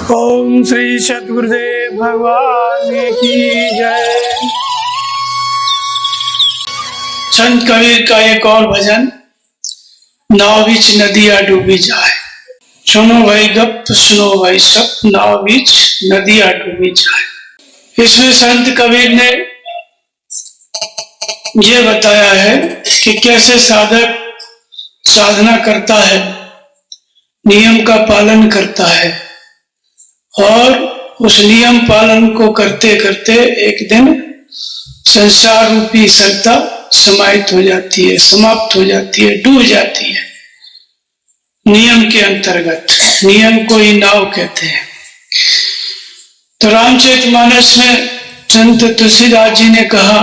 ओम श्री सद्गुरुदेव भगवान की जय। संत कबीर का एक और भजन, नाव बीच नदिया डूबी जाए। सुनो भाई गप, सुनो भाई सप, नाव बीच नदिया डूबी जाए। इसमें संत कबीर ने ये बताया है कि कैसे साधक साधना करता है, नियम का पालन करता है और उस नियम पालन को करते करते एक दिन संसार रूपी सत्ता समाहित हो जाती है, समाप्त हो जाती है, डूब जाती है। नियम के अंतर्गत, नियम को ही नाव कहते हैं। तो रामचरितमानस में संत तुलसीदास जी ने कहा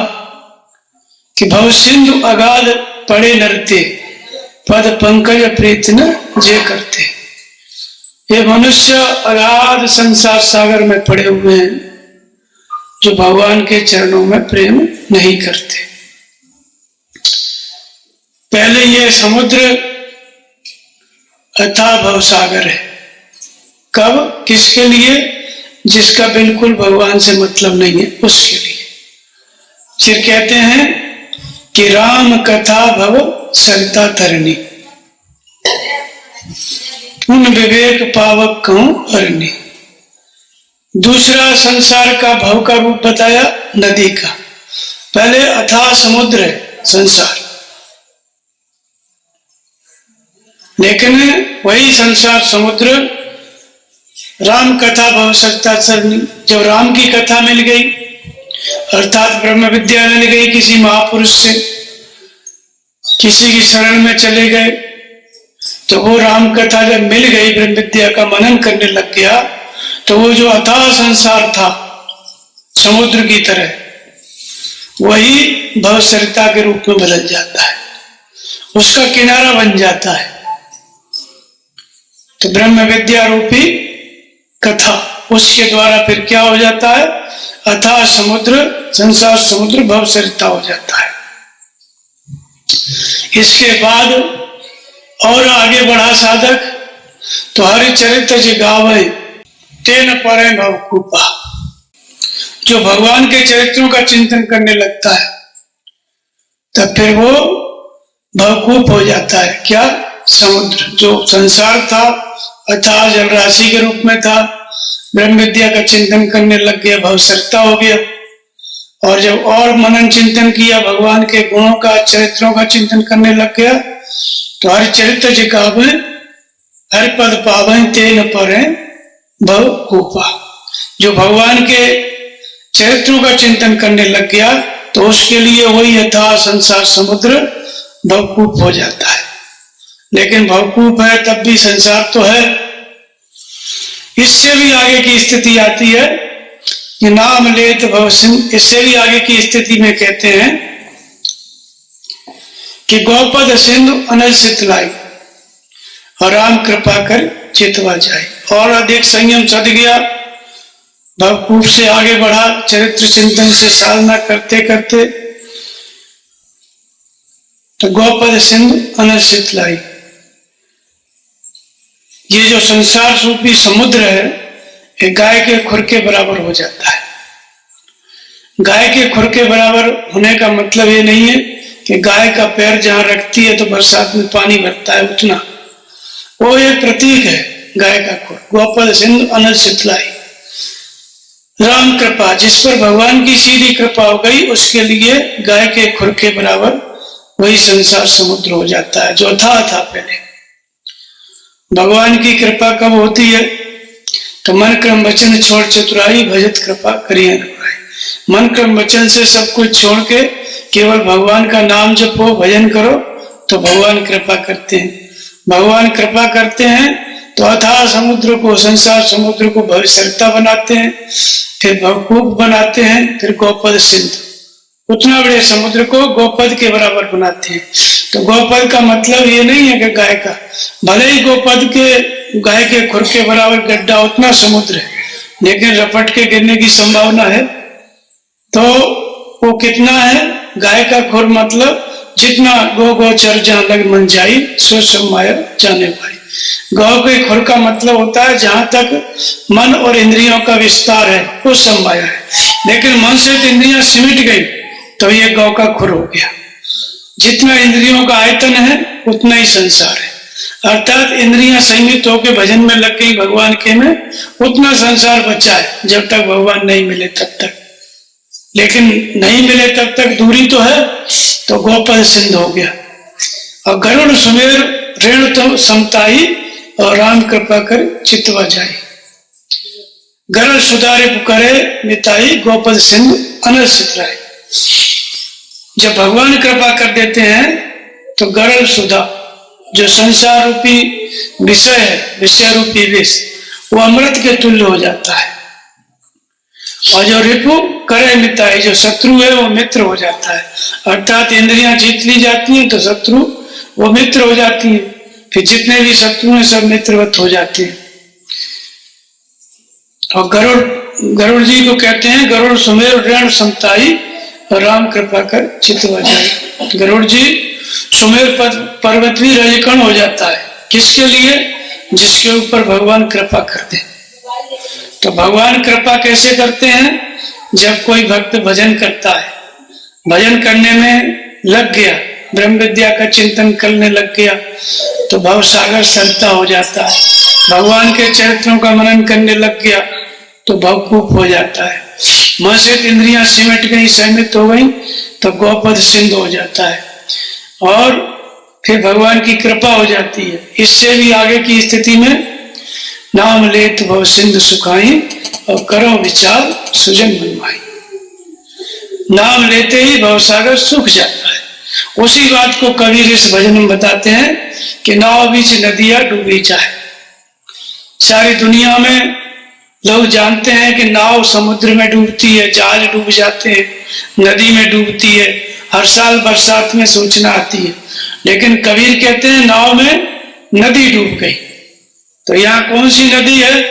कि भव सिंधु अगाध पड़े नरते, पद पंकज प्रीत न जे करते। ये मनुष्य अगाध संसार सागर में पड़े हुए हैं जो भगवान के चरणों में प्रेम नहीं करते। पहले ये समुद्र अथाह भवसागर है। कब? किसके लिए? जिसका बिल्कुल भगवान से मतलब नहीं है, उसके लिए। फिर कहते हैं कि राम कथा भव सरिता तरनी, उन विवेक पावक कहूं अरणी। दूसरा संसार का भव का रूप बताया नदी का। पहले अथाह समुद्र है संसार, लेकिन वही संसार समुद्र राम कथा भव सरिता तरनी। जब राम की कथा मिल गई अर्थात ब्रह्म विद्या मिल गई, किसी महापुरुष से किसी की शरण में चले गए, तो वो राम कथा जब मिल गई, ब्रह्म विद्या का मनन करने लग गया, तो वो जो अथाह संसार था समुद्र की तरह, वही भवसरिता के रूप में बदल जाता है, उसका किनारा बन जाता है। तो ब्रह्म विद्या रूपी कथा, उसके द्वारा फिर क्या हो जाता है? अथाह समुद्र, संसार समुद्र भवसरिता हो जाता है। इसके बाद और आगे बढ़ा साधक तो हरि चरित्र जी गावे तेन परे भवकूपा। जो भगवान के चरित्रों का चिंतन करने लगता है तब फिर वो भवकूप हो जाता है। क्या? समुद्र। जो संसार था अथाह जलराशि के रूप में था, ब्रह्म विद्या का चिंतन करने लग गया, भवसरिता हो गया। और जब और मनन चिंतन किया, भगवान के गुणों का, चरित्रों का चिंतन करने लग गया, तो हर चरित्र जी गावे हर पद पावे तेन परे भवकूपा। जो भगवान के चरित्रों का चिंतन करने लग गया तो उसके लिए वही अथाह संसार समुद्र भवकूप हो जाता है। लेकिन भवकूप है तब भी संसार तो है। इससे भी आगे की स्थिति आती है कि नाम लेत भव सिंधु। इससे भी आगे की स्थिति में कहते हैं कि गौपद सिंधु अनल सितलाई और राम कृपा कर चितवा जाए। और अधिक संयम सध गया, भवकूप से आगे बढ़ा, चरित्र चिंतन से साधना करते करते तो गौपद सिंधु अनल सितलाई, ये जो संसार रूपी समुद्र है, एक गाय के खुर के बराबर हो जाता है। गाय के खुर के बराबर होने का मतलब ये नहीं है कि गाय का पैर जहां रखती है तो बरसात में पानी भरता है, उतना। वो एक प्रतीक है गाय का खुर। गोपद सिंधु अनल सितलाई, राम कृपा, जिस पर भगवान की सीधी कृपा हो गई उसके लिए गाय के खुर के बराबर वही संसार समुद्र हो जाता है जो अथाह था पहले। भगवान की कृपा कब होती है? तो मन क्रम वचन छोड़ चतुराई, भजत कृपा करिए अनुराई। मन क्रम वचन से सब कुछ छोड़ के केवल भगवान का नाम जपो, भजन करो, तो भगवान कृपा करते हैं। भगवान कृपा करते हैं तो अथाह समुद्र को, संसार समुद्र को भवसरिता बनाते हैं, फिर भवकूप बनाते हैं, फिर गौपद सिंधु, उतना बड़े समुद्र को गोपद के बराबर बनाते हैं। तो गोपद का मतलब ये नहीं है कि गाय का, भले ही गोपद के गाय के खुर के बराबर गड्ढा उतना समुद्र है, लेकिन रपट के गिरने की संभावना है। तो वो कितना है? गाय का खुर मतलब जितना गो गोचर जहां लग मन जाई, सो सब माया जाने पाई। गौ के खुर का मतलब होता है जहां तक मन और इंद्रियों का विस्तार है वो समाया है, लेकिन मन से तो इंद्रियां सिमट गई तो ये गौ का खुर हो गया। जितना इंद्रियों का आयतन है उतना ही संसार है, अर्थात इंद्रियां संयमित होकर भजन में लग गई भगवान के में, उतना संसार बचा है जब तक भगवान नहीं मिले तब तक। लेकिन नहीं मिले तब तक दूरी तो है, तो गोपद सिंध हो गया। और गरुड़ सुमेर ऋण तो समताई और राम कृपा कर चितवा जाए। गरुड़ सुधारे पुकारे मिताई गोपद सिंध अनर सितराए। जब भगवान कृपा कर देते हैं तो गरुड़ सुधा जो संसार रूपी विषय है, विषय रूपी विष, वो अमृत के तुल्य हो जाता है। और जो रिपु करे मिताई, जो शत्रु है वो मित्र हो जाता है, अर्थात इंद्रियां जीत ली जाती हैं तो शत्रु वो मित्र हो जाती हैं, फिर जितने भी शत्रु हैं सब मित्रवत हो जाते हैं। और गरुड़ जी को कहते हैं गरुड़ सुमेर ऋण समताई और राम कृपा कर चितवा जाए। गरुड़ जी सुमेर पर्वत भी रजकण हो जाता है, किसके लिए? जिसके ऊपर भगवान कृपा कर दे। तो भगवान कृपा कैसे करते हैं? जब कोई भक्त भजन करता है, भजन करने में लग गया, ब्रह्म विद्या का चिंतन करने लग गया, तो भव सागर सरता हो जाता है। भगवान के चरित्रों का मनन करने लग गया तो भवकूप हो जाता है। मन से इंद्रियां सिमट गई, संयमित हो गई तो गोपद सिंध हो जाता है और फिर भगवान की कृपा हो जाती है। इससे भी आगे की स्थिति में नाम लेत भव सिंध सुखाई और करो विचार सुजन मनमाई। नाम लेते ही भवसागर सूख जाता है। उसी बात को कबीर इस भजन में बताते हैं कि नाव बीच नदिया डूबी जाए। सारी दुनिया में लोग जानते हैं कि नाव समुद्र में डूबती है, जहाज डूब जाते हैं, नदी में डूबती है, हर साल बरसात में सूचना आती है, लेकिन कबीर कहते हैं नाव में नदी डूब गई। तो यहाँ कौन सी नदी है?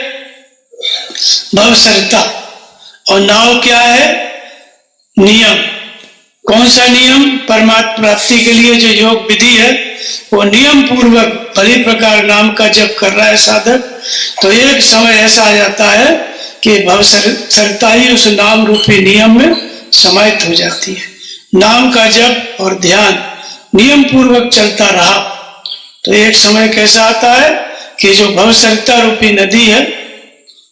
भवसरिता। और नाव क्या है? नियम। कौन सा नियम? परमात्मा प्राप्ति के लिए जो योग विधि है वो नियम पूर्वक भली प्रकार नाम का जप कर रहा है साधक, तो एक समय ऐसा आ जाता है कि भवसरिता ही उस नाम रूपी नियम में समाहित हो जाती है। नाम का जप और ध्यान नियम पूर्वक चलता रहा तो एक समय कैसा आता है कि जो भवसरिता रूपी नदी है,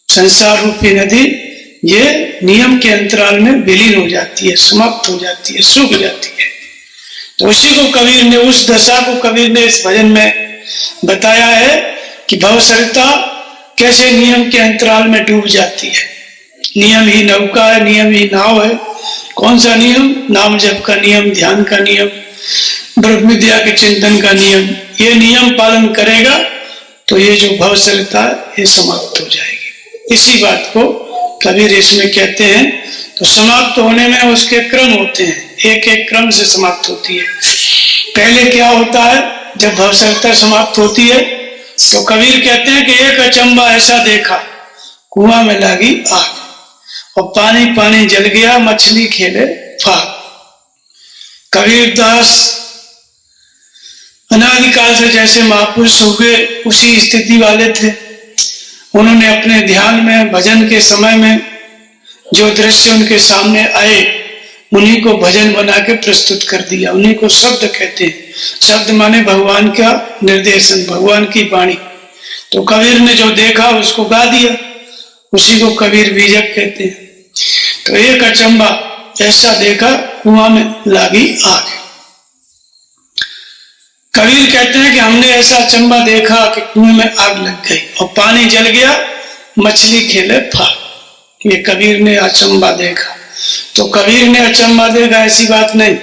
संसार रूपी नदी, ये नियम के अंतराल में विलीन हो जाती है, समाप्त हो जाती है, सूख जाती है। तो उसी को कबीर ने, उस दशा को कबीर ने इस भजन में बताया है कि भवसरिता कैसे नियम के अंतराल में डूब जाती है। नियम ही नौका है, नियम ही नाव है। कौन सा नियम? नाम जप का नियम, ध्यान का नियम, ब्रह्म विद्या के चिंतन का नियम। ये नियम पालन करेगा तो ये जो भवसरिता ये समाप्त हो जाएगी। इसी बात को कबीर इसमें कहते हैं। तो समाप्त होने में उसके क्रम होते हैं, एक एक क्रम से समाप्त होती है। पहले क्या होता है? जब भवसरिता समाप्त होती है तो कबीर कहते हैं कि एक अचंबा ऐसा देखा, कुआं में लगी आग और पानी पानी जल गया, मछली खेले फाग। कबीर दास अनादिकाल से जैसे महापुरुष हुए उसी स्थिति वाले थे। उन्होंने अपने ध्यान में, भजन के समय में जो दृश्य उनके सामने आए उन्हीं को भजन बना के प्रस्तुत कर दिया। उन्हीं को शब्द कहते हैं। शब्द माने भगवान का निर्देशन, भगवान की वाणी। तो कबीर ने जो देखा उसको गा दिया, उसी को कबीर बीजक कहते हैं। तो एक अचंबा ऐसा देखा, कुआं में लागी आग। कबीर कहते हैं कि हमने ऐसा अचंबा देखा कि कुएं में आग लग गई और पानी जल गया, मछली खेले फाग। ये कबीर ने अचंबा देखा। तो कबीर ने अचंबा देखा ऐसी बात नहीं,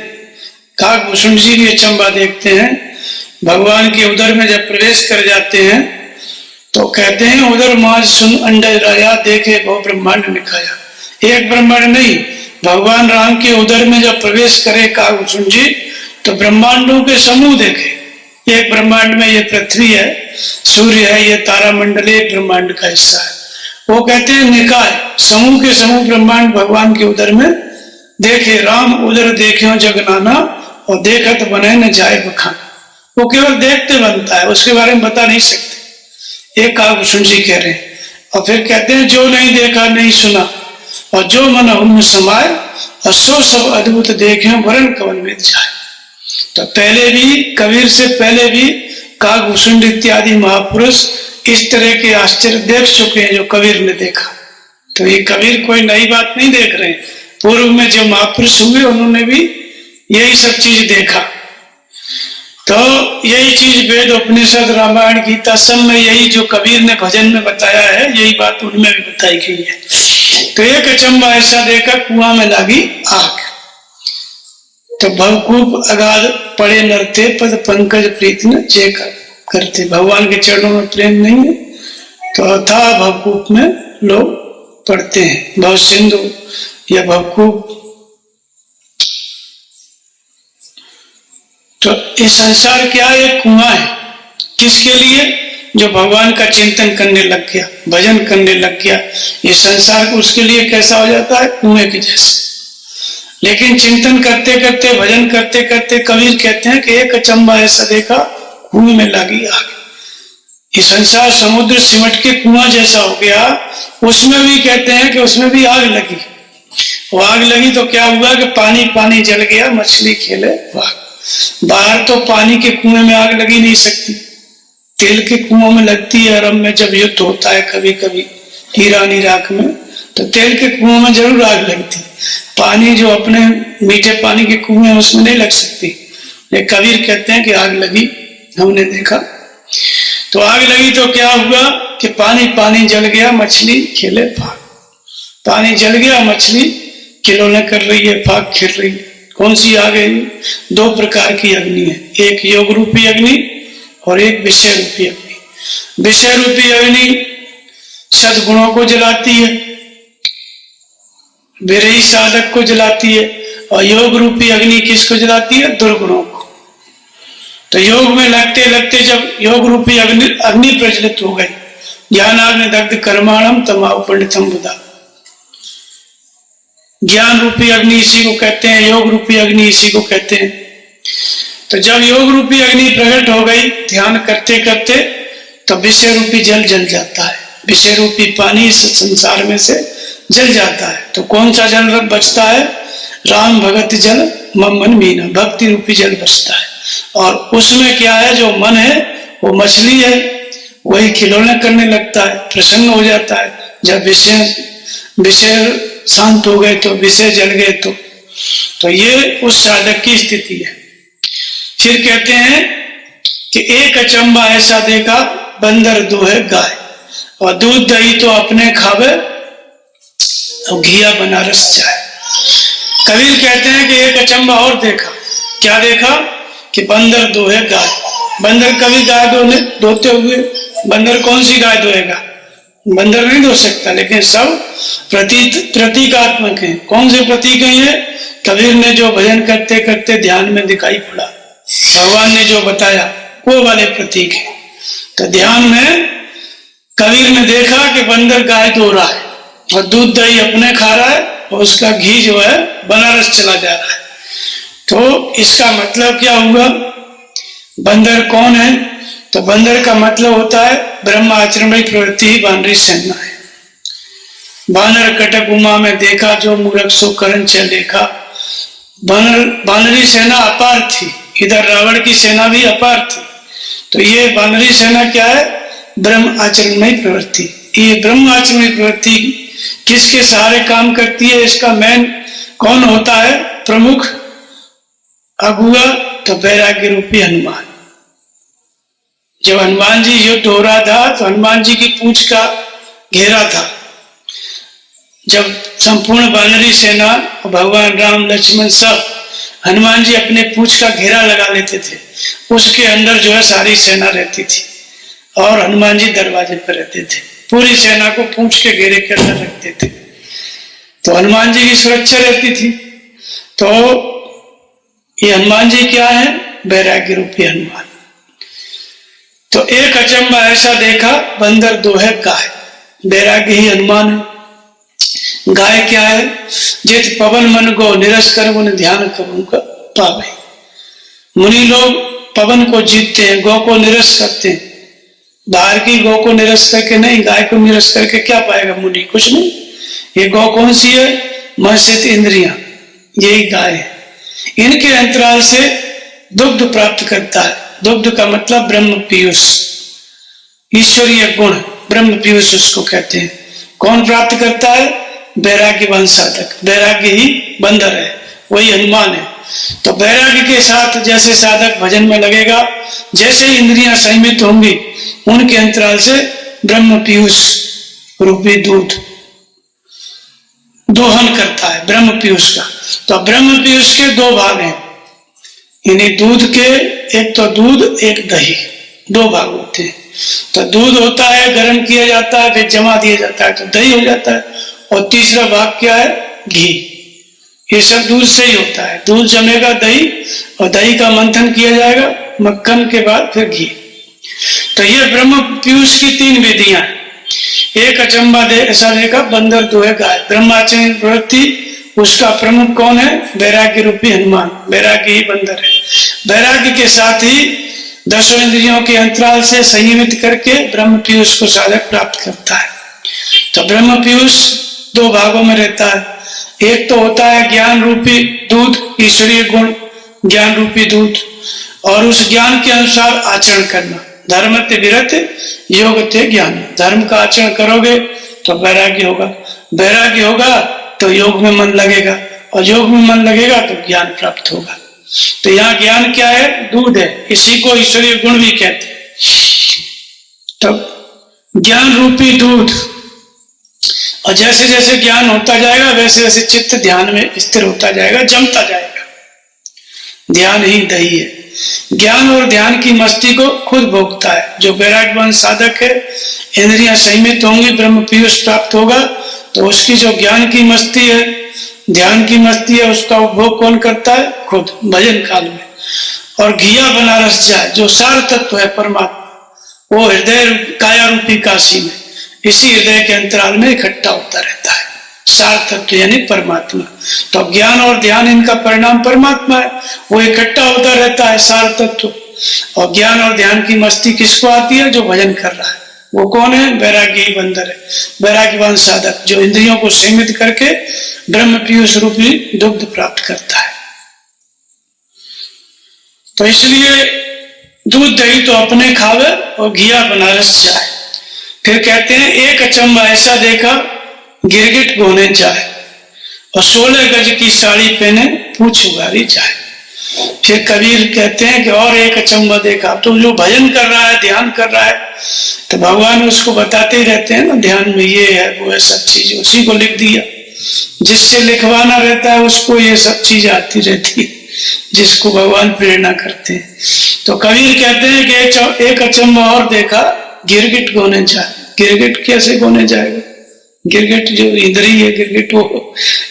काकभूषण जी भी अचंबा देखते हैं। भगवान के उदर में जब प्रवेश कर जाते हैं तो कहते हैं उदर माज सुन अंडा राया, देखे बहु ब्रह्मांड निकाया। एक ब्रह्मांड नहीं, भगवान राम के उदर में जब प्रवेश करे काकभूषण जी तो ब्रह्मांडों के समूह देखे। एक ब्रह्मांड में ये पृथ्वी है, सूर्य है, ये तारा मंडल एक ब्रह्मांड का हिस्सा है। वो कहते हैं निकाय, समूह के समूह ब्रह्मांड भगवान के उदर में देखे। राम उदर देखे जगनाना और देखत बने न जाए बखान। वो केवल देखते बनता है, उसके बारे में बता नहीं सकते। ये काकभूषण जी कह रहे हैं। और फिर कहते हैं जो नहीं देखा नहीं सुना और जो मन उनमें समाये और सो सब अद्भुत देखे वरण कवन में जाए। तो पहले भी कबीर से पहले भी काकभूषण इत्यादि महापुरुष इस तरह के आश्चर्य देख चुके हैं जो कबीर ने देखा। तो ये कबीर कोई नई बात नहीं देख रहे हैं, पूर्व में जो महापुरुष हुए उन्होंने भी यही सब चीज देखा। तो यही चीज वेद उपनिषद रामायण गीता सब में यही जो कबीर ने भजन में बताया है यही बात उनमें भी बताई गई है। तो एक अचंबा ऐसा देखा कुआं में लगी आग, तो भवकूप अगाध पड़े नरते पद पंकज प्रीत न जय करते। भगवान के चरणों में प्रेम नहीं है तो अथाह भवकूप में लोग पढ़ते हैं, भव सिंधु या भवकूप। तो ये संसार क्या है? एक कुआं है। किसके लिए? जो भगवान का चिंतन करने लग गया, भजन करने लग गया, ये संसार उसके लिए कैसा हो जाता है? कुएं के जैसे। लेकिन चिंतन करते करते भजन करते करते कबीर कहते हैं कि एक अचंबा ऐसा देखा कुएं में लगी आग। ये संसार समुद्र सिमट के कुआं जैसा हो गया। उसमें भी कहते हैं कि उसमें भी आग लगी। वो आग लगी तो क्या हुआ कि पानी पानी जल गया, मछली खेले आग। बाहर तो पानी के कुएं में आग लगी नहीं सकती, तेल के कुओं में लगती है। अरब में जब युद्ध होता है कभी कभी ईरान इराक में, तो तेल के कुओं में जरूर आग लगती। पानी जो अपने मीठे पानी के कुएं उसमें नहीं लग सकती। लेकिन कबीर कहते हैं कि आग लगी, हमने देखा। तो आग लगी तो क्या हुआ कि पानी पानी जल गया, मछली खेले फाग। पानी जल गया, मछली खिलौने कर रही है, फाग खेल रही है। कौन सी आग है? दो प्रकार की अग्नि है, एक योग रूपी अग्नि और एक विषय रूपी अग्नि। विषय रूपी अग्नि सद्गुणों को जलाती है, विरही साधक को जलाती है। और योग रूपी अग्नि किसको जलाती है? दुर्गुणों को। तो योग में लगते लगते जब योग रूपी अग्नि प्रज्वलित हो गई, ज्ञानाग्नि दग्ध कर्माणम तमाहु पंडितम बुधा। ज्ञान रूपी अग्नि इसी को कहते हैं, योग रूपी अग्नि इसी को कहते हैं। तो जब योग रूपी अग्नि प्रकट हो गई ध्यान करते करते, तो विषय रूपी जल जल जाता है। विषय रूपी पानी इस संसार में से जल जाता है। तो कौन सा जल बचता है? राम भगत जल मम मन मीना, भक्ति रूपी जल बचता है। और उसमें क्या है? जो मन है वो मछली है, वही खिलौने करने लगता है, प्रसन्न हो जाता है। जब विषय शांत हो गए तो विषय जल गए तो ये उस साधक की स्थिति है। फिर कहते हैं कि एक अचंबा ऐसा देखा बंदर दोहे गाय और दूध दही तो अपने खावे और घिया बनारस जाए। कबीर कहते हैं कि एक अचंबा और देखा। क्या देखा? कि बंदर दोहे गाय। बंदर कभी गाय धोते हुए? बंदर कौन सी गाय धोएगा? बंदर नहीं धो सकता। लेकिन सब प्रतीकात्मक है। कौन से प्रतीक है ये? कबीर ने जो भजन करते करते ध्यान में दिखाई पड़ा, भगवान ने जो बताया वो वाले प्रतीक है। तो ध्यान में कबीर ने देखा कि बंदर गाय धो रहा है और दूध दही अपने खा रहा है और उसका घी जो है बनारस चला जा रहा है। तो इसका मतलब क्या हुआ? बंदर कौन है? तो बंदर का मतलब होता है ब्रह्माचरण प्रवृत्ति ही बानरी सेना है। बानर कटक उमा में देखा जो मूर्ख सो करण चल देखा। बानरी सेना अपार थी, इधर रावण की सेना भी अपार थी। तो ये बानरी सेना क्या है? ब्रह्म आचरणमयी प्रवृत्ति। ये ब्रह्म आचरणमयी प्रवृत्ति किसके सहारे काम करती है? इसका मेन कौन होता है? प्रमुख अगुआ। तो वैराग्य रूपी हनुमान। जब हनुमान जी युद्ध हो रहा था तो हनुमान जी की पूंछ का घेरा था। जब संपूर्ण बानरी सेना और भगवान राम लक्ष्मण सब हनुमान जी अपने पूंछ का घेरा लगा लेते थे, उसके अंदर जो है सारी सेना रहती थी और हनुमान जी दरवाजे पर रहते थे। पूरी सेना को पूंछ के घेरे के अंदर रखते थे तो हनुमान जी की सुरक्षा रहती थी। तो ये हनुमान जी क्या है? वैराग्य रूपी हनुमान। तो एक अचंबा ऐसा देखा बंदर दोहे गाय। वैराग्य ही हनुमान है। गाय क्या है? जित पवन मन को निरस कर उन ध्यान करूंगा पावे। मुनि लोग पवन को जीतते हैं, गौ को निरस करते हैं, बाहर की गौ को निरस्त करके नहीं, गाय को निरस्त करके क्या पाएगा मुनि? कुछ नहीं। ये गौ कौन सी है? मनसित इंद्रियां, यही गाय है। इनके अंतराल से दुग्ध प्राप्त करता है। दुग्ध का मतलब ब्रह्म पीयूष, ईश्वरीय गुण, ब्रह्म पीयूष उसको कहते हैं। कौन प्राप्त करता है? वैराग्यवान साधक। वैराग्य ही बंदर है, वही हनुमान है। तो वैराग्य के साथ जैसे साधक भजन में लगेगा, जैसे ही इंद्रियां संयमित होंगी, उनके अंतराल से ब्रह्म पीयूष रूपी दूध दोहन करता है, ब्रह्म पीयूष का। तो ब्रह्म पीयूष के दो भाग हैं, यानी दूध के, एक तो दूध, एक दही, दो भाग होते हैं। तो दूध होता है, गर्म किया जाता है, फिर जमा दिया जाता है तो दही हो जाता है। और तीसरा भाग क्या है? घी। ये सब दूध से ही होता है। दूध जमेगा दही, और दही का मंथन किया जाएगा, मक्खन के बाद फिर घी। तो ये ब्रह्म पीयूष की तीन विधियां हैं। एक अचंबा ऐसा देखा, बंदर दुहे गाय। ब्रह्माचरण प्रवृत्ति, उसका प्रमुख कौन है? वैराग्य रूपी हनुमान। वैराग्य ही बंदर है। वैराग्य के साथ ही दसों इंद्रियों के अंतराल से संयमित करके ब्रह्म पीयूष को साधक प्राप्त करता है। तो ब्रह्म पीयूष दो भागों में रहता है। एक तो होता है ज्ञान रूपी दूध, ईश्वरीय गुण, ज्ञान रूपी दूध, और उस ज्ञान के अनुसार आचरण करना। धर्म ते विरत, योग ते ज्ञान। धर्म का आचरण करोगे तो वैराग्य होगा, वैराग्य होगा तो योग में मन लगेगा, और योग में मन लगेगा तो ज्ञान प्राप्त होगा। तो यहाँ ज्ञान क्या है? दूध है। इसी को ईश्वरीय गुण भी कहते हैं। तब ज्ञान रूपी दूध, और जैसे जैसे ज्ञान होता जाएगा वैसे वैसे चित्त ध्यान में स्थिर होता जाएगा, जमता जाएगा। ध्यान ही दही है। ज्ञान और ध्यान की मस्ती को खुद भोगता है। जो वैराग्यवान साधक है, इंद्रियां संयमित होंगी, ब्रह्म पीयूष प्राप्त होगा, तो उसकी जो ज्ञान की मस्ती है, ध्यान की मस्ती है, उसका उपभोग कौन करता है? खुद, भजन काल में। और घिया बनारस जाए, जो सार तत्व है परमात्मा, वो हृदय काया रूपी काशी में, इसी हृदय के अंतराल में इकट्ठा होता रहता है। सार तत्व यानी परमात्मा। तो ज्ञान और ध्यान, इनका परिणाम परमात्मा है, वो इकट्ठा होता रहता है, सार तत्व। और ज्ञान और ध्यान की मस्ती किसको आती है? जो भजन कर रहा है। वो कौन है? वैराग्य ही बंदर है, वैराग्यवान साधक, जो इंद्रियों को सीमित करके ब्रह्म पीयूष रूपी दुग्ध प्राप्त करता है। तो इसलिए दूध दही तो अपने खावे, और घिया बनारस जाए। फिर कहते हैं, एक अचंबा ऐसा देखा, गिरगिट गोने जाए, और 16 गज की साड़ी पहने पूछ उगारी जाए। फिर कबीर कहते हैं कि और एक अचंबा देखा। तो जो भजन कर रहा है, ध्यान कर रहा है, तो भगवान उसको बताते ही रहते हैं ना, ध्यान में ये है वो है, सब चीज उसी को लिख दिया। जिससे लिखवाना रहता है उसको ये सब चीज आती रहती है, जिसको भगवान प्रेरणा करते हैं। तो कबीर कहते हैं कि एक अचंबा और देखा, गिरगिट गोने जाए। गिरगिट कैसे गोने जाएगा? गिरगिट जो इंद्री है, गिरगिट वो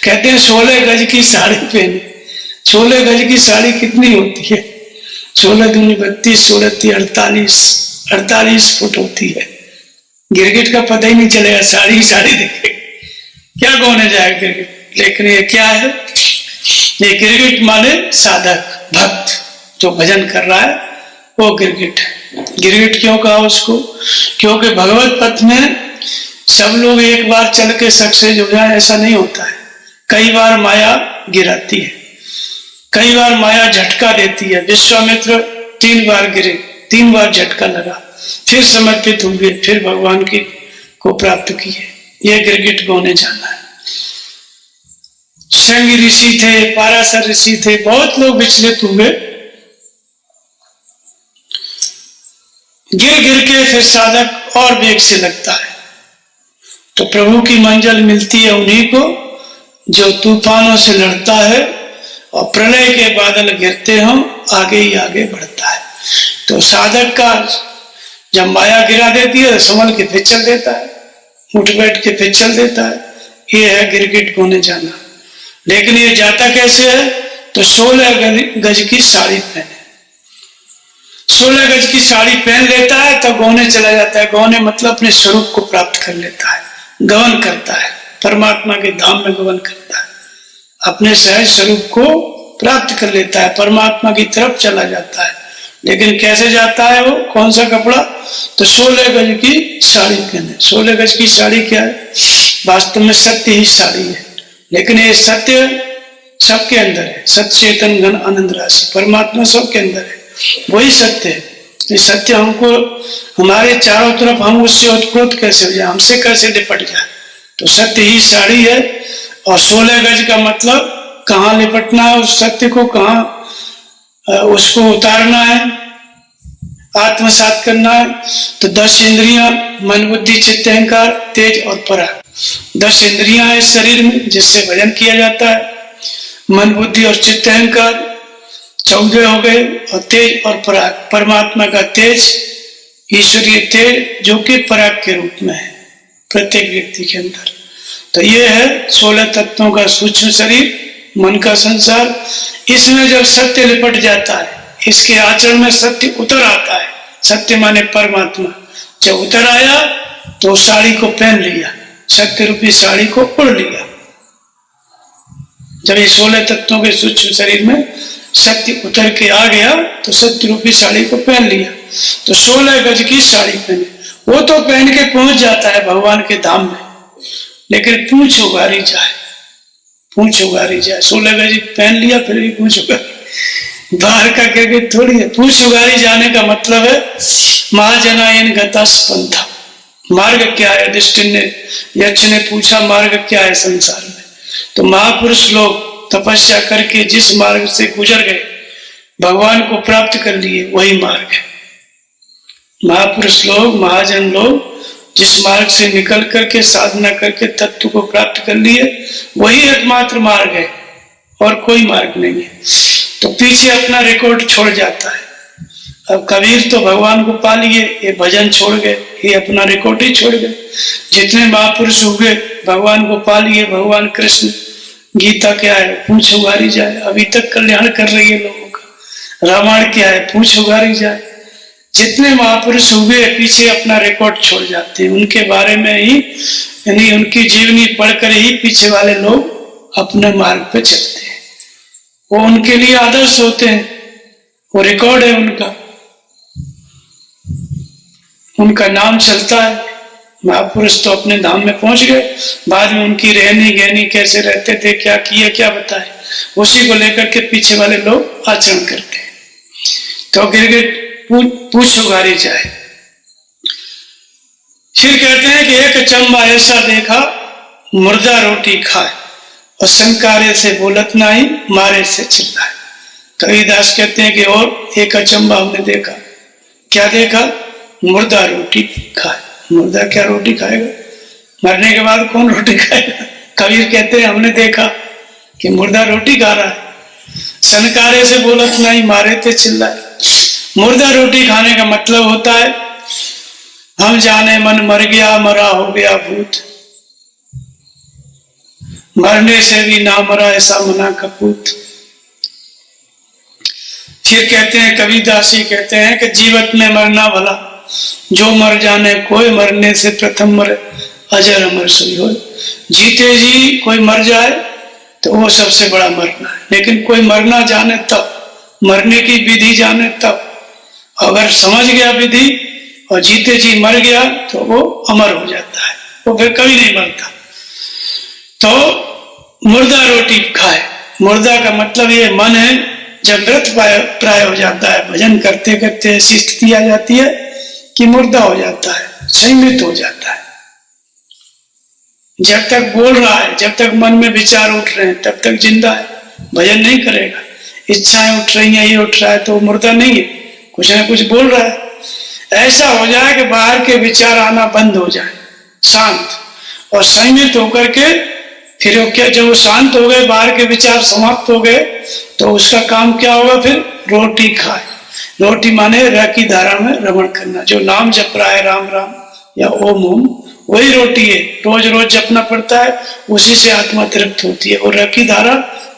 कहते हैं 16 गज की साड़ी पहने। 16 गज की साड़ी कितनी होती है? 16 दूनी 32, 16 38, 48 फुट होती है। गिरगिट का पता ही नहीं चलेगा, साड़ी साड़ी देखे क्या गोने जाएगा गिरगिट। लेकिन ये क्या है? ये गिरगिट माने साधक, भक्त, जो भजन कर रहा है, वो गिरगिट है। गिरगिट क्यों कहा उसको? क्योंकि भगवत पथ में सब लोग एक बार चल के सक्सेस हो जाए ऐसा नहीं होता है। कई बार माया गिराती है, कई बार माया झटका देती है। विश्वामित्र 3 बार गिरे, 3 बार झटका लगा, फिर समर्पित हुए, फिर भगवान की को प्राप्त किए। यह गिरगिट गोने जाना है। श्रृंगी ऋषि थे, पाराशर ऋषि थे, बहुत लोग विचलित हुए। गिर गिर के फिर साधक और वेग से लगता है, तो प्रभु की मंजिल मिलती है उन्हीं को जो तूफानों से लड़ता है, और प्रलय के बादल गिरते हो आगे ही आगे बढ़ता है। तो साधक का जब माया गिरा देती है तो संभल के फिर चल देता है, उठ बैठ के फिर चल देता है। ये है गिरगिट गोने जाना। लेकिन ये जाता कैसे है? तो 16 गज की साड़ी पहने, 16 गज की साड़ी पहन लेता है तो गौने चला जाता है। गौने मतलब अपने स्वरूप को प्राप्त कर लेता है, गमन करता है, परमात्मा के धाम में गमन करता है, अपने सहज स्वरूप को प्राप्त कर लेता है, परमात्मा की तरफ चला जाता है। लेकिन कैसे जाता है वो, कौन सा कपड़ा, तो 16 गज की साड़ी पहने। 16 गज की साड़ी क्या है, वास्तव में सत्य ही साड़ी है, लेकिन ये सत्य सबके अंदर है। सत्य चेतन घन आनंद राशि परमात्मा सबके अंदर है, वही सत्य है। ये सत्य हमको हमारे चारों तरफ, हम उससे उत्प्रोत कैसे हो जाए, हमसे कैसे लिपट जाए, तो सत्य ही साड़ी है। और 16 गज का मतलब कहाँ लिपटना है उस सत्य को, कहाँ उसको उतारना है, आत्मसात करना है। तो 10 इंद्रियां, मन बुद्धि चित्त अहंकार तेज और पराग, 10 इंद्रियां हैं इस शरीर में जिससे भजन किया जाता है। मन बुद्धि और चित्त अहंकार 14 हो गए, और तेज और पराग, परमात्मा का तेज, ईश्वरीय तेज जो कि पराग के रूप में है प्रत्येक व्यक्ति के अंदर। तो ये है 16 तत्वों का सूक्ष्म शरीर, मन का संसार। इसमें जब सत्य लिपट जाता है, इसके आचरण में सत्य उतर आता है, सत्य माने परमात्मा, जब उतर आया तो साड़ी को पहन लिया, सत्य रूपी साड़ी को उड़ लिया। जब ये 16 तत्वों के सूक्ष्म शरीर में सत्य उतर के आ गया तो सत्य रूपी साड़ी को पहन लिया। तो 16 गज की साड़ी पहने, वो तो पहन के पहुंच जाता है भगवान के धाम में, लेकिन पूंछ उगारी जाए, पूंछ उगारी जाए। 16 गज पहन लिया फिर भी पूंछ उगारी, बाहर का कह थोड़ी है। पूंछ उगारी जाने का मतलब है महाजनायन गता स्पंथा, मार्ग क्या है। युधिष्ठिर ने, यक्ष ने पूछा मार्ग क्या है संसार में, तो महापुरुष लोग तपस्या करके जिस मार्ग से गुजर गए, भगवान को प्राप्त कर लिए, वही मार्ग है। महापुरुष लोग, महाजन लोग जिस मार्ग से निकल करके साधना करके तत्व को प्राप्त कर लिए, वही एकमात्र मार्ग है, और कोई मार्ग नहीं है। तो पीछे अपना रिकॉर्ड छोड़ जाता है। अब कबीर तो भगवान को पा लिए, ये भजन छोड़ गए, ये अपना रिकॉर्ड ही छोड़ गए। जितने महापुरुष हुए भगवान को पा लिए, भगवान कृष्ण, गीता क्या है, पूंछ उगारी जाए, अभी तक कल्याण कर रही है लोगों का। रामायण क्या है, पूंछ उगारी जाए। जितने महापुरुष हुए पीछे अपना रिकॉर्ड छोड़ जाते हैं, उनके बारे में ही, यानी उनकी जीवनी पढ़कर ही पीछे वाले लोग अपने मार्ग पे चलते हैं। वो उनके लिए आदर्श होते हैं, वो रिकॉर्ड है उनका, उनका नाम चलता है। महापुरुष तो अपने धाम में पहुंच गए, बाद में उनकी रहनी गहनी कैसे रहते थे, क्या किए, क्या बताए, उसी को लेकर के पीछे वाले लोग आचरण करते हैं। तो गिरगिट पूछ उगारी जाए। फिर कहते हैं कि एक अचंबा ऐसा देखा, मुर्दा रोटी खाए, और शंकारे से बोलत नहीं, मारे से चिल्लाए। कबीरदास कहते हैं कि और एक अचंबा हमने देखा। क्या देखा, मुर्दा रोटी खाए। मुर्दा क्या रोटी खाएगा, मरने के बाद कौन रोटी खाएगा। कबीर कहते हैं हमने देखा कि मुर्दा रोटी खा रहा है, शंकारे से बोलत नहीं, मारे थे चिल्लाए। मुर्दा रोटी खाने का मतलब होता है हम जाने मन मर गया, मरा हो गया भूत, मरने से भी ना मरा ऐसा मना कपूत। फिर कहते हैं कबीरदास जी कहते हैं कि जीवत में मरना भला, जो मर जाने कोई, मरने से प्रथम मरे, अजर अमर सोई हो। जीते जी कोई मर जाए तो वो सबसे बड़ा मरना है, लेकिन कोई मरना जाने तब, मरने की विधि जाने तब। अगर समझ गया विधि और जीते जी मर गया तो वो अमर हो जाता है, वो फिर कभी नहीं मरता। तो मुर्दा रोटी खाए, मुर्दा का मतलब ये मन है, जब मृत प्राय हो जाता है, भजन करते करते ऐसी स्थिति आ जाती है कि मुर्दा हो जाता है, संयमित हो जाता है। जब तक बोल रहा है, जब तक मन में विचार उठ रहे हैं, तब तक जिंदा है, भजन नहीं करेगा। इच्छाएं उठ रही हैं, ये उठ रहा है, तो मुर्दा नहीं है, कुछ ना कुछ बोल रहा है। ऐसा हो जाए कि बाहर के विचार आना बंद हो जाए, शांत और संयमित होकर के, फिर वो क्या, जब वो शांत हो गए, बाहर के विचार समाप्त हो गए, तो उसका काम क्या होगा, फिर रोटी खाए। रोटी माने र की धारा में रमण करना, जो नाम जप रहा है राम राम या ओम ओम, वही रोटी है, रोज रोज जपना पड़ता है, उसी से आत्मा तृप्त होती है। और र की धारा,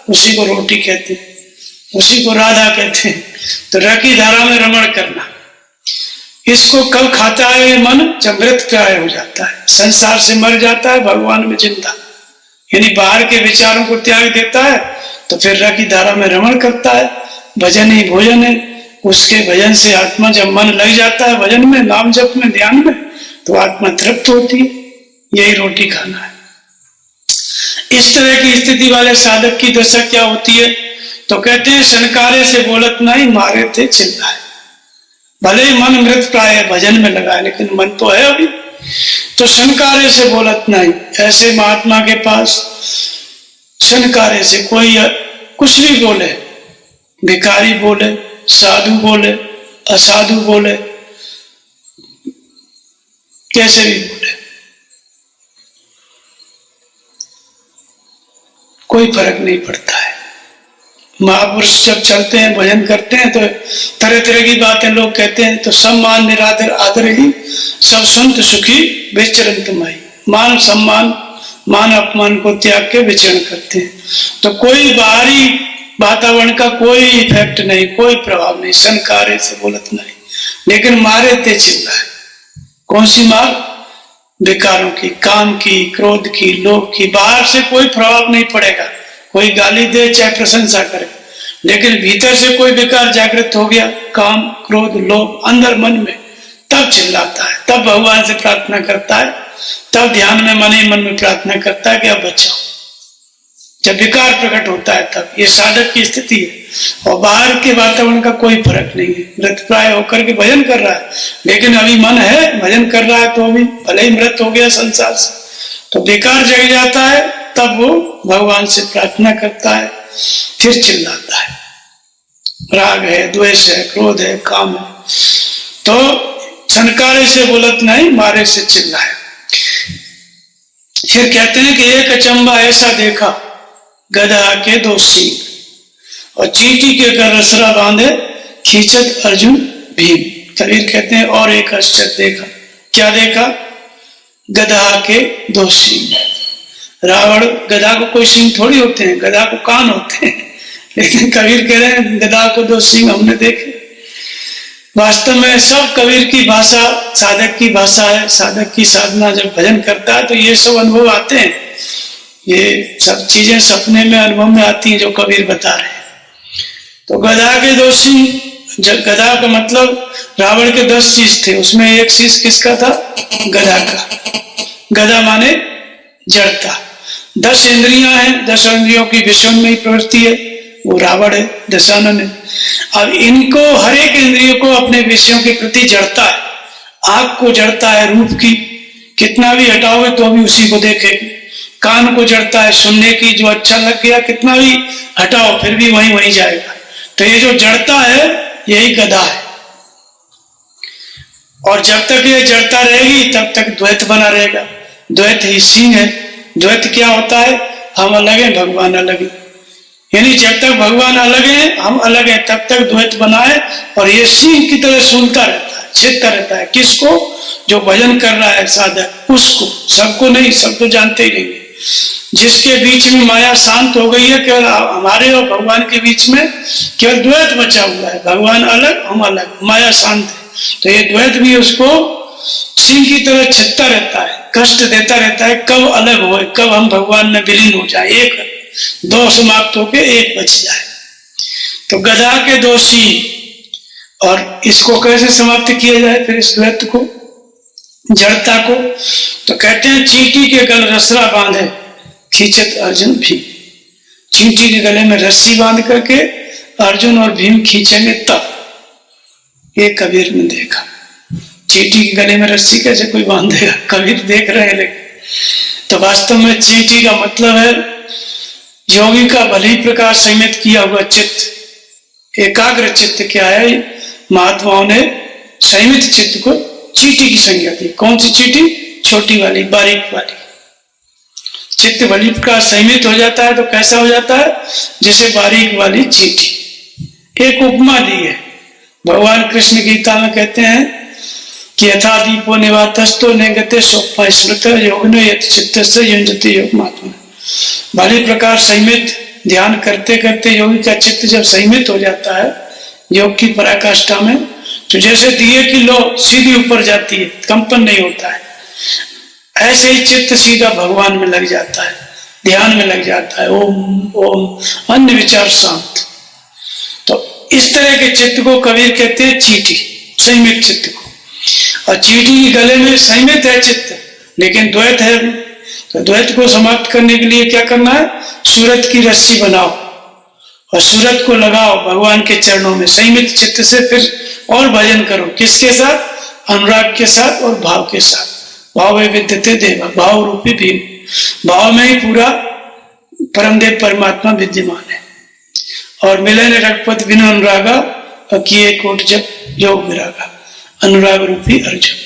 उसी को रोटी कहते हैं, उसी को राधा कहते हैं। तो र की धारा में रमण करना, इसको कब खाता है ये मन, जब मृत प्राय हो जाता है, संसार से मर जाता है, भगवान में जिंदा, यानी बाहर के विचारों को त्याग देता है, तो फिर र की धारा में रमण करता है। भजन ही भोजन है, उसके भजन से आत्मा, जब मन लग जाता है भजन में, नाम जप में, ध्यान में, तो आत्मा तृप्त होती है। यही रोटी खाना है। इस तरह की स्थिति वाले साधक की दशा क्या होती है? तो कहते हैं सनकारे से बोलत नहीं, मारे थे चिल्लाए। भले ही मन मृत प्राय है, भजन में लगा है, लेकिन मन तो है अभी। तो सनकारे से बोलत नहीं, ऐसे महात्मा के पास सनकारे से कोई कुछ भी बोले, भिखारी बोले, साधु बोले, असाधु बोले, कैसे भी बोले, कोई फर्क नहीं पड़ता है। महापुरुष जब चलते हैं, भजन करते हैं, तो तरह तरह की बातें लोग कहते हैं, तो सम्मान निरादर आदर ही सब संत सुखी विचरण माई। मान सम्मान, मान अपमान को त्याग के विचरण करते हैं। तो कोई बाहरी वातावरण का कोई इफेक्ट नहीं, कोई प्रभाव नहीं, सनकारे से बोलत नहीं, लेकिन मारे ते चिल्लाए। कौन सी मार? विकारों की, काम की, क्रोध की, लोभ की। बाहर से कोई प्रभाव नहीं पड़ेगा, कोई गाली दे चाहे प्रशंसा करे, लेकिन भीतर से कोई विकार जागृत हो गया, काम, क्रोध, लोभ अंदर मन में, तब चिल्लाता है, तब भगवान से प्रार्थना करता है, तब ध्यान में मन ही मन में प्रार्थना करता है कि अब बचाओ। जब विकार प्रकट होता है तब ये साधक की स्थिति है। और बाहर के वातावरण का कोई फर्क नहीं है। मृत प्राय होकर के भजन कर रहा है, लेकिन अभी मन है, भजन कर रहा है, तो अभी भले ही मृत हो गया संसार से, तो विकार जग जाता है, तब वो भगवान से प्रार्थना करता है, फिर चिल्लाता है। राग है, द्वेष है, क्रोध है, काम है, तो सनकारे से बोलत नहीं, मारे से चिल्लाए। फिर कहते हैं कि एक अचंबा ऐसा देखा, गधा के 2 सींग और चींटी के कर रसरा बांधे, खींचत अर्जुन भीम। कबीर कहते हैं और एक आश्चर्य देखा। क्या देखा? गधा के 2 सींग। रावण, गधा को कोई सींग थोड़ी होते हैं, गधा को कान होते हैं, लेकिन कबीर कह रहे हैं गधा को 2 सींग हमने देखे। वास्तव में सब कबीर की भाषा साधक की भाषा है। साधक की साधना जब भजन करता है तो ये सब अनुभव आते हैं, ये सब चीजें सपने में, अनुभव में आती हैं जो कबीर बता रहे हैं। तो गधा के 2 सींग, गधा का मतलब रावण के 10 शीश थे, उसमें एक शीश किसका था? गधा का। गधा माने जड़ता। 10 इंद्रियां हैं, 10 इंद्रियों की विषय में ही प्रवृत्ति है, वो रावण है, दशानन है। अब इनको हर एक इंद्रियों को अपने विषयों के प्रति जड़ता है। आंख को जड़ता है रूप की, कितना भी हटाओगे तो भी उसी को देखेगी। कान को जड़ता है सुनने की, जो अच्छा लग गया कितना भी हटाओ फिर भी वहीं जाएगा। तो ये जो जड़ता है यही गधा है। और जब तक ये जड़ता रहेगी तब तक द्वैत बना रहेगा। द्वैत ही सींग है। द्वैत क्या होता है? हम अलग हैं, भगवान अलग है। यानी जब तक भगवान अलग है, हम अलग हैं, तब तक द्वैत बना है। और ये सींग की तरह सुनता रहता है, छेदता रहता है। किसको? जो भजन कर रहा है साधक, उसको। सबको नहीं, सब तो जानते ही नहीं। जिसके बीच में माया शांत हो गई है, केवल हमारे और भगवान के बीच में केवल द्वैत बचा हुआ है। भगवान अलग, हम अलग, माया शांत है। तो ये द्वैत भी उसको सिंह की तरह छेदता रहता है, कष्ट देता रहता है। कब अलग हो, कब हम भगवान में विलीन हो जाए, एक 2 समाप्त होके 1 बच जाए। तो गधा के 2 सींग। और इसको कैसे समाप्त किया जाए फिर इस द्वैत को, जड़ता को? तो कहते हैं चींटी के गल रसरा बांधे, खींचत अर्जुन भीम। चींटी के गले में रस्सी बांध करके अर्जुन और भीम खींचेंगे तब। ये कबीर ने देखा। चींटी के गले में रस्सी कैसे कोई बांधेगा? कबीर देख रहे हैं। लेकिन तो वास्तव में चींटी का मतलब है योगी का भली प्रकार संयमित किया हुआ चित्त, एकाग्र चित्त। क्या है? महात्माओं ने संयमित चित्त को चींटी की संज्ञा दी। कौन सी चींटी? छोटी वाली, बारीक वाली। चित्त भली प्रकार संयमित हो जाता है तो कैसा हो जाता है? जैसे बारीक वाली चींटी। एक उपमा दी है भगवान कृष्ण गीता में, कहते हैं कि यथा दीपो निवातस्तो नेगते सोपमा स्मृत योगिनो यत चित्तस्य युञ्जति योगमात्मनः। भली प्रकार संयमित ध्यान करते करते योगी का चित्त जब संयमित हो जाता है योग की पराकाष्ठा में, तो जैसे दिए की लो सीधी ऊपर जाती है, कंपन नहीं होता है, ऐसे ही चित्त सीधा भगवान में लग जाता है, ध्यान में लग जाता है। ओम ओम, अन्य विचार शांत। तो इस तरह के चित्त को कबीर कहते हैं चीटी, संयमित चित्त को। और चीटी के गले में संयमित है चित्त, लेकिन द्वैत है। तो द्वैत को समाप्त करने के लिए क्या करना है? सूरत की रस्सी बनाओ और सूरत को लगाओ भगवान के चरणों में संयमित चित्त से, फिर और भजन करो। किसके साथ? अनुराग के साथ और भाव के साथ। भाव विद्यते देवा, भाव रूपी भीम, भाव में ही पूरा परमदेव परमात्मा विद्यमान है। और मिलन रघुपत बिन अनुरागा, किए कोट जब योग विरागा, अनुराग रूपी अर्जुन।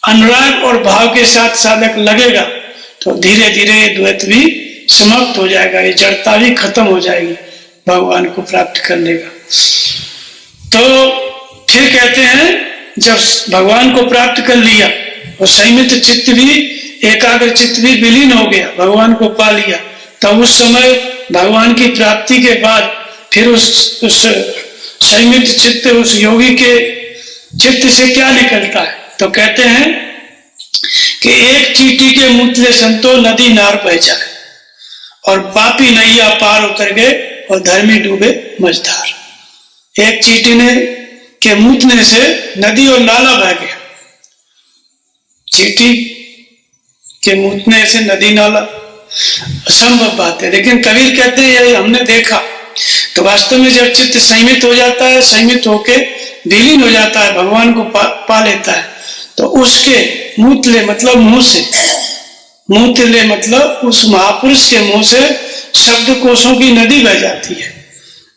अनुराग और भाव के साथ साधक लगेगा तो धीरे धीरे ये द्वैत भी समाप्त हो जाएगा, ये जड़ता भी खत्म हो जाएगी, भगवान को प्राप्त कर लेगा। तो फिर कहते हैं जब भगवान को प्राप्त कर लिया और संयमित चित्त भी, एकाग्र चित्त भी विलीन हो गया, भगवान को पा लिया, तब उस समय भगवान की प्राप्ति के बाद फिर उस संयमित चित्त, उस योगी के चित्त से क्या निकलता है? तो कहते हैं कि एक चींटी के मूतले संतो नदी नार बह जाए, और पापी नैया पार उतर गए और धर्मी डूबे मझधार। एक चींटी ने के मूतने से नदी और नाला बह गया। चींटी के मूतने से नदी नाला असंभव बात है, लेकिन कबीर कहते हैं ये हमने देखा। तो वास्तव में जब चित्त संयमित हो जाता है, संयमित होके विलीन हो जाता है, भगवान को पा लेता है, तो उसके मूतले मतलब मुंह से, मूतले मतलब उस महापुरुष के मुंह से शब्द कोशों की नदी बह जाती है,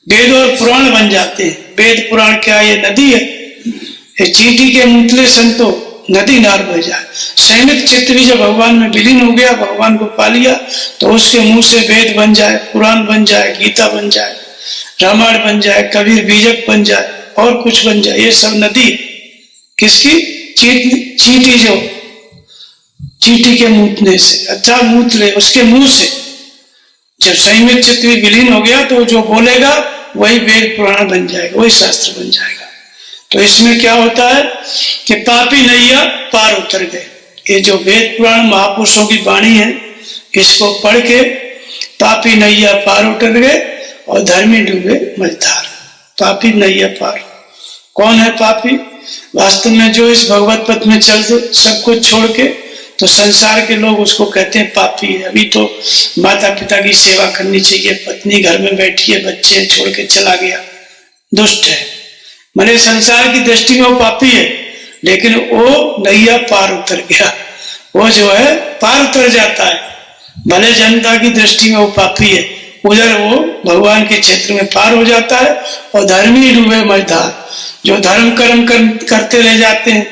वेद और पुराण बन जाते हैं। वेद पुराण क्या? ये नदी है। ये चींटी के मूतले संतो नदी नार बह जाए। संयमित चित्त भी जब भगवान में विलीन हो गया, भगवान को पा लिया, तो उसके मुंह से वेद बन जाए, पुराण बन जाए, गीता बन जाए, रामायण बन जाए, कबीर बीजक बन जाए, और कुछ बन जाए। ये सब नदी किसकी? चींटी, जो चींटी के मूतने से, अच्छा मूतले उसके मुंह से जब संयमित चित्त भी विलीन हो गया, तो जो बोलेगा वही वेद पुराण बन जाएगा, वही शास्त्र बन जाएगा। तो इसमें क्या होता है कि पापी नैया पार उतर गए। ये जो वेद पुराण महापुरुषों की वाणी है, इसको पढ़ के पापी नैया पार उतर गए और धर्मी डूबे मझधार। पापी नैया पार, कौन है पापी? वास्तव में जो इस भगवत पथ में चल दो सब कुछ छोड़ के, तो संसार के लोग उसको कहते हैं पापी है। अभी तो माता पिता की सेवा करनी चाहिए, पत्नी घर में बैठी है, बच्चे छोड़ के चला गया, दुष्ट है, माने संसार की दृष्टि में वो पापी है। लेकिन वो नैया पार उतर गया, वो जो है पार उतर जाता है। भले जनता की दृष्टि में वो पापी है, उधर वो भगवान के क्षेत्र में पार हो जाता है। और धर्मी डूबे मझधार, जो धर्म कर्म करते रह जाते हैं,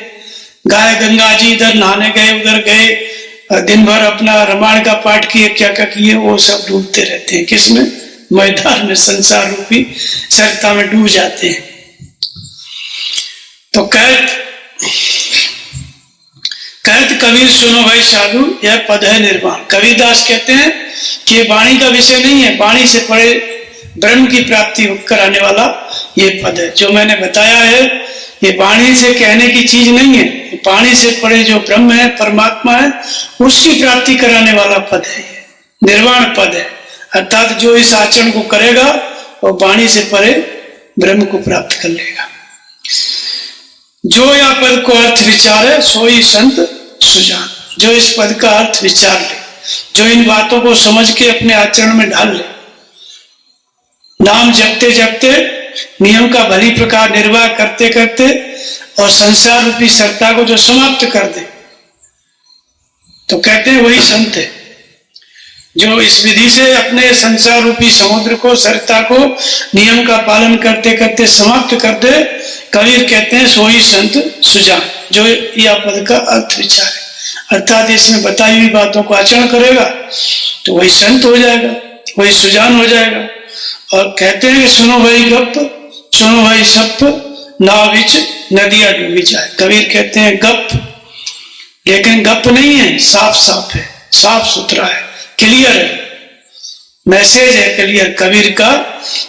गाय गंगा जी इधर नहाने गए, उधर गए, दिन भर अपना रामायण का पाठ किए, क्या क्या किए, वो सब डूबते रहते हैं। किसमें? मझधार में, संसार रूपी सरता में डूब जाते हैं। तो कहत कबीर सुनो भाई साधु, यह पद है निर्वाण। कबीरदास कहते हैं कि ये वाणी का विषय नहीं है, वाणी से परे ब्रह्म की प्राप्ति कराने वाला ये पद है। जो मैंने बताया है ये वाणी से कहने की चीज नहीं है, वाणी से परे जो ब्रह्म है, परमात्मा है, उसकी प्राप्ति कराने वाला पद है, ये निर्वाण पद है। अर्थात जो इस आचरण को करेगा वो वाणी से परे ब्रह्म को प्राप्त कर लेगा। जो यह पद को अर्थ विचारे सोई संत सुजान। जो इस पद का अर्थ विचार ले, जो इन बातों को समझ के अपने आचरण में ढाल ले, नाम जपते जपते, नियम का भली प्रकार निर्वाह करते करते, और संसार रूपी सरता को जो समाप्त कर दे, तो कहते हैं वही संत है। जो इस विधि से अपने संसार रूपी समुद्र को, सरता को नियम का पालन करते करते समाप्त कर दे, कबीर कहते हैं सोई संत सुजान। जो यह पद का अर्थ विचार है, अर्थात इसमें बताई हुई बातों को आचरण करेगा तो वही संत हो जाएगा, वही सुजान हो जाएगा। और कहते हैं कि सुनो भाई गप, सुनो भाई सप, नाव बिच नदियां डूबी जाए। कबीर कहते हैं गप, लेकिन गप नहीं है, साफ साफ है, साफ सुथरा है, क्लियर है, मैसेज है क्लियर कबीर का,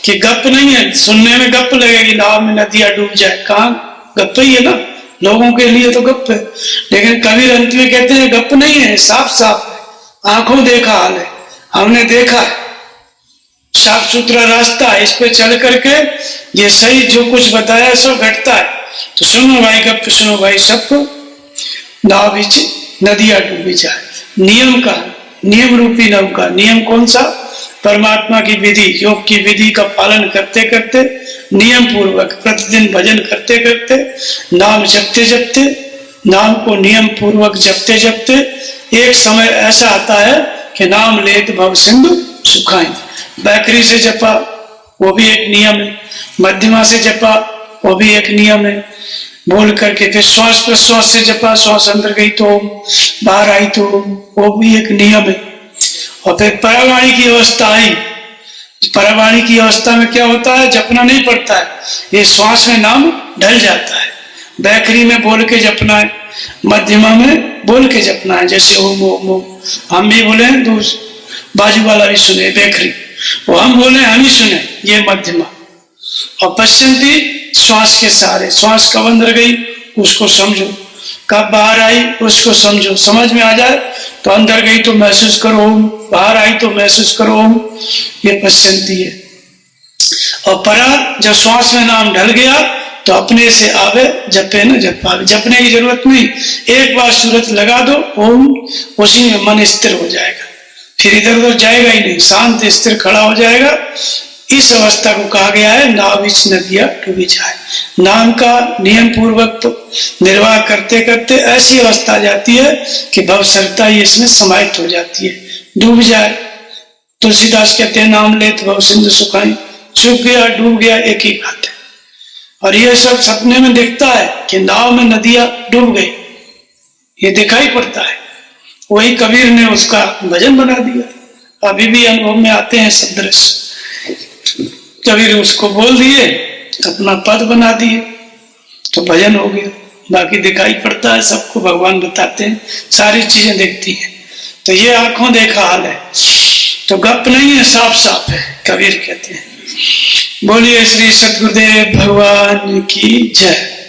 कि गप नहीं है। सुनने में गप लगेगी, नाव में नदियां डूब जाए, कहाँ गप ही है ना, लोगों के लिए तो गप है। लेकिन कबीर अंत में कहते हैं गप नहीं है, साफ साफ है, आंखों देखा हाल है, हमने देखा है, साफ सुथरा रास्ता है, इस पे चल करके ये सही जो कुछ बताया सो घटता है। तो सुनो भाई, गप सुनो भाई सबको। नाव बिच नदिया डूबी जाए, नियम का, नियम रूपी नव का, नियम कौन सा? परमात्मा की विधि, योग की विधि का पालन करते करते, नियम पूर्वक प्रतिदिन भजन करते करते, नाम जपते जपते, नाम को नियम पूर्वक जपते जपते एक समय ऐसा आता है कि नाम लेत भव सिंधु सुखाएं। बैकरी से जपा वो भी एक नियम है, मध्यमा से जपा वो भी एक नियम है, बोल करके फिर श्वास प्रश्वास से जपा, श्वास अंदर गई तो बाहर आई तो वो भी एक नियम है। और फिर परावाणी की अवस्था आई, परावाणी की अवस्था में क्या होता है? जपना नहीं पड़ता है, ये श्वास में नाम ढल जाता है। बैकरी में बोल के जपना है, मध्यमा में बोल के जपना है, जैसे ओम ओम ओम हम भी बोले, बाजू वाला भी सुने बैकरी, वो हम बोले हम ही सुने, ये मध्यमा। और पश्चिमी श्वास के सहारे, श्वास कब अंदर गई उसको समझो, कब बाहर आई उसको समझो, समझ में आ जाए तो अंदर गई तो महसूस करो, बाहर आई तो महसूस करो, ये पश्चिमी है। और परा, जब श्वास में नाम ढल गया तो अपने से आवे, जपे न जप पावे, जपने की जरूरत नहीं, एक बार सूरत लगा दो ओम, उसी में मन स्थिर हो जाएगा, फिर इधर उधर जाएगा ही नहीं, शांत स्थिर खड़ा हो जाएगा। इस अवस्था को कहा गया है नाव बिच नदिया डूबी जाए। नाम का नियम पूर्वक तो निर्वाह करते करते ऐसी अवस्था आ जाती है कि भवसरता ही इसमें समाहित हो जाती है, डूब जाए। तुलसीदास कहते हैं नाम लेत भव सिंधु सुखाई, चुप गया डूब गया एक ही बात है। और ये सब सपने में दिखता है कि नाव में नदियां डूब गई, ये दिखाई पड़ता है। वही कबीर ने उसका भजन बना दिया, अभी भी अनुभव में आते हैं सब दृश्य। कबीर उसको बोल दिए, अपना पद बना दिए तो भजन हो गया। बाकी दिखाई पड़ता है सबको, भगवान बताते हैं, सारी चीजें दिखती हैं। तो ये आंखों देखा हाल है, तो गप नहीं है, साफ साफ है, कबीर कहते हैं। बोलिए श्री सद्गुरुदेव भगवान की जय।